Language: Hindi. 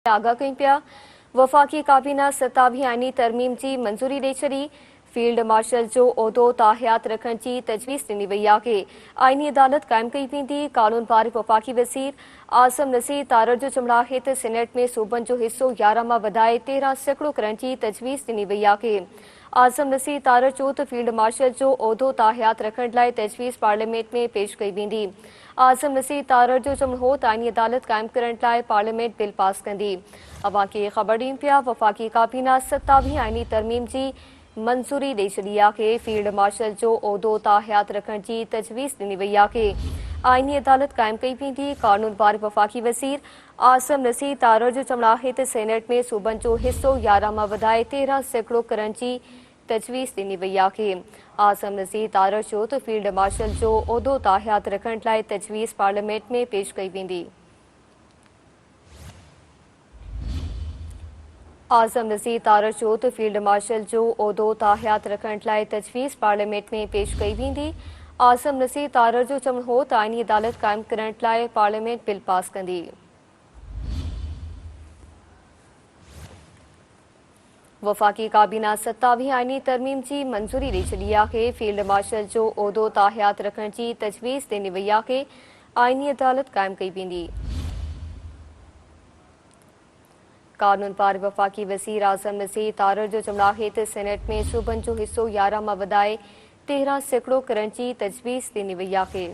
आगाह कई पिया। वफ़ाक़ी काबीना 27 आईनी तरमीम की मंजूरी ॾेई छॾी। फील्ड मार्शल जो उहिदो ताहयात रखण की तजवीज़ ॾिनी वई आहे। आईनी अदालत क़ाइम कई वेंदी। कानून पारे वफ़ाक़ी वज़ीर आज़म नसीर तारड़ जो चवणु आहे त सीनेट में सूबनि जो हिस्सो 11 मां वधाए 13 सैकड़ो करण की तजवीज़ ॾिनी वई आहे। आज़म नसीर तारड़ चयो त फील्ड मार्शल जो उहिदो ताहयात रखण लाइ तजवीज़ पार्लियामेंट में पेश कई वेंदी। आज़म नसीर तारड़ जो चवणु हो त आईनी अदालत क़ाइम करण लाइ पार्लियामेंट बिल पास कंदी। अवां खे ख़बर ॾियूं पिया वफ़ाक़ी काबीना 27 आईनी तरमीम जी मंजूरी ॾेई छॾी आहे। फील्ड मार्शल जो उहिदो ताहयात रखण की तजवीज़ ॾिनी वई आहे। आईनी अदालत क़ाइम कई वेंदी। कानून पारे वफ़ाक़ी वज़ीर आज़म नसीर तारड़ जो चवणु आहे त सेनेट में सूबनि जो हिस्सो 11 मां वधाए 13 सैकड़ो करण की तजवीज़ ॾिनी वई आहे। आज़म नसीर तारड़ चयो त फील्ड मार्शल जो उहिदो ताहयात रखण लाइ तजवीज़ पार्लियामेंट में पेश कई वेंदी। आज़म नसीर तारड़ चयो त फील्ड मार्शल जो उहिदो ताहयात रखण लाइ तजवीज़ पार्लियामेंट में पेश कई वेंदी। आज़म नसीर तारड़ जो चवणु हो त आईनी अदालत क़ाइम करण लाइ पार्लियामेंट बिल पास कंदी। वफ़ाक़ी काबीना 27 आईनी तरमीम की मंजूरी ॾेई छॾी आहे। फील्ड मार्शल जो उहिदो ताहयात रखण की तजवीज़ ॾिनी वई आहे। आईनी अदालत क़ाइम कई वेंदी। कानून पारे वफ़ाक़ी वज़ीर आज़म नसीर तारड़ जो चवणु आहे त सेनेट में सूबनि जो हिस्सो 11 मां वधाए 13 सैकड़ो करण की तजवीज़ ॾिनी वई आहे।